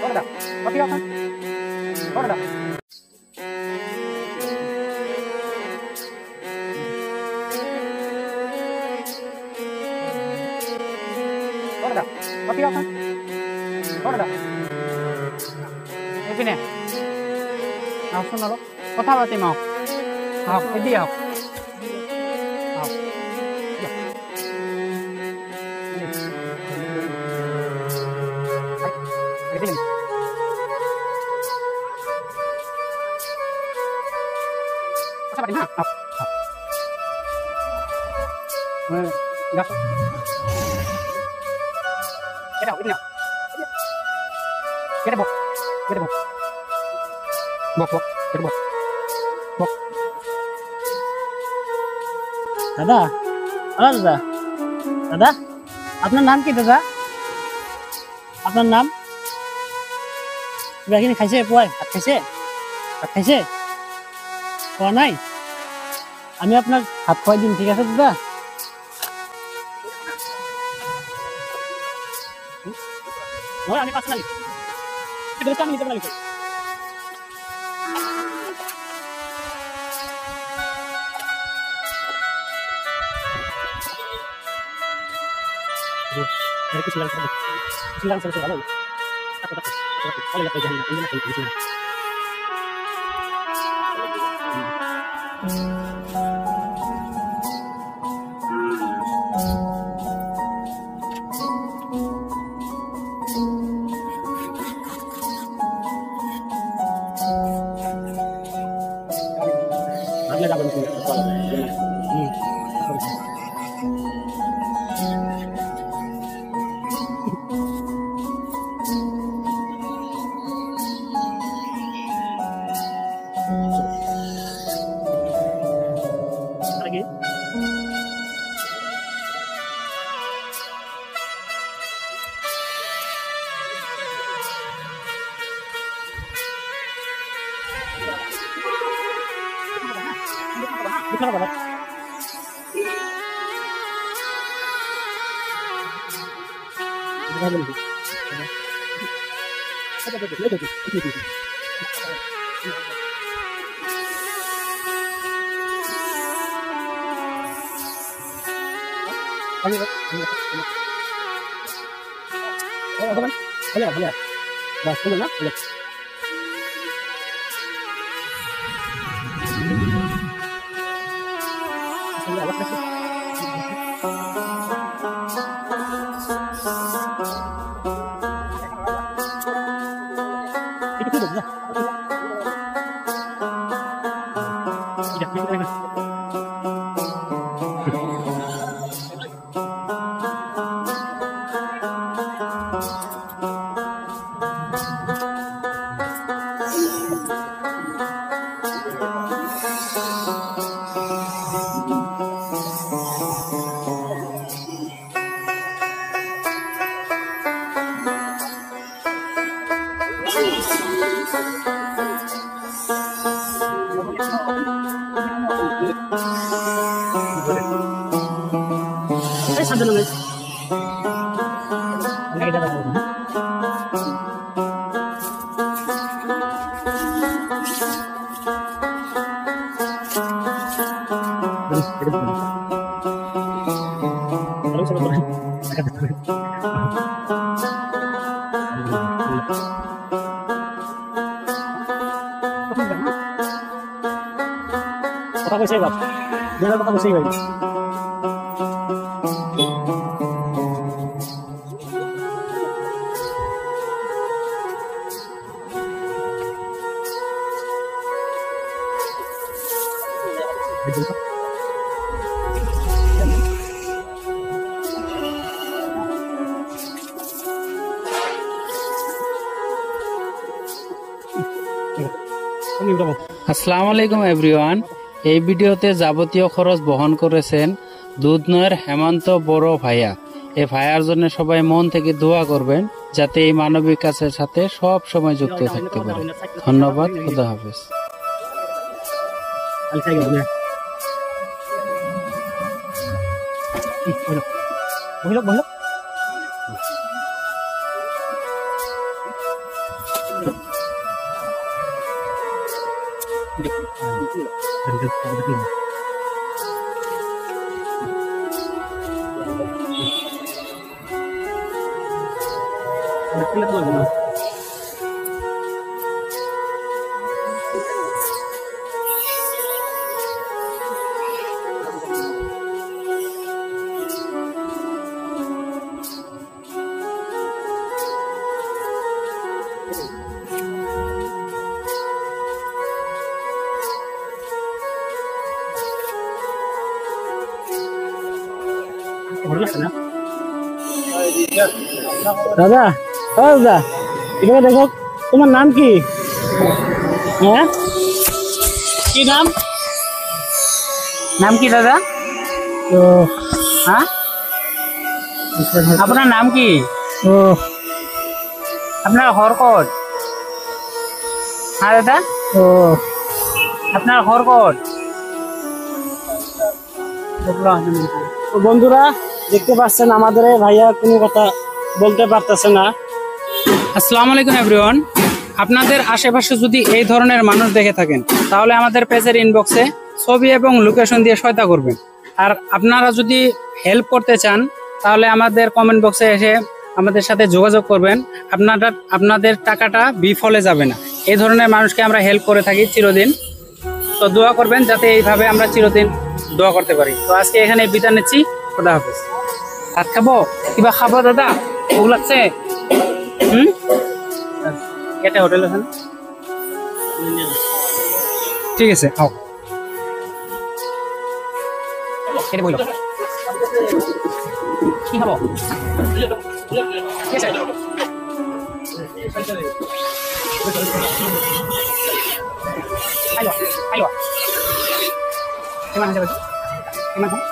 Guarda, patriota. Guarda. Guarda, patriota. Guarda. Ini. Mau শুনো কথা পাতি মাও আও এদি আও আও এদি কথা পাতি না আও গাছ এটা এদি না এটা বক এটা বক দাদা দাদা দাদা আপনার নাম কি দাদা আপনার নাম কিবাখিনি খাইছে পুৱাই ভাত খাইছে খোৱা নাই আমি আপোনাক ভাত খুৱাই দিম ঠিক আছে দাদা নহয় আমি পাৰ্চনেলি এটা আমি নিতে লাগিব Dari kecil langsung lalu. Takut. Kalau lihat jangan ini lagi di sini. Ada dalam sini. Lagi. Kenapa, Pak? Boleh. Bas, boleh nak? Boleh. Sambil nunggu. Ini kita tunggu. Kota gue sih, Bang. Jangan kota gue sih, Bang. আসসালামু আলাইকুম everyone এই ভিডিওতে যাবতীয় খরচ বহন করেছেন দুধনয়ের হেমন্ত বড় ভাইয়া এই ভাইয়ার জন্য সবাই মন থেকে দোয়া করবেন যাতে এই মানবিক কাজের সাথে সব সময় যুক্ত থাকতে পারে ধন্যবাদ খোদা হাফেজ Boleh. দাদা, ও দাদা, এখানে দেখো, তোমার নাম কি? হ্যাঁ, কি নাম? নাম কি দাদা? ও, হ্যাঁ, আপনার নাম কি? ও, আপনার ঘর কত? হ্যাঁ দাদা, ও, আপনার ঘর কত? তো বন্ধুরা দেখতে পাচ্ছেন আমাদের এই ভাইয়া কোনো কথা বলতে পারতেছে না। আসসালামু আলাইকুম এভরিওয়ান। আপনাদের আশেপাশে যদি এই ধরনের মানুষ দেখে থাকেন তাহলে আমাদের পেজের ইনবক্সে ছবি এবং লোকেশন দিয়ে সহায়তা করবেন। আর আপনারা যদি হেল্প করতে চান তাহলে আমাদের কমেন্ট বক্সে এসে আমাদের সাথে যোগাযোগ করবেন। আপনাদের টাকাটা বিফলে যাবে না। এই ধরনের মানুষকে আমরা হেল্প করে থাকি চিরদিন। তো দোয়া করবেন যাতে এইভাবে আমরা চিরদিন দোয়া করতে পারি। তো আজকে এখানে বিদায় নিচ্ছি। খোদা হাফেজ। ভাত খাবো? কিবা খাবো দাদা? ভোক লাগছে? এটা হোটেল আছে না? ঠিক আছে, আও। এটা বইলো কি খাবো? ঠিক আছে। আইলো আইলো কেমন আছে? কেমন আছে?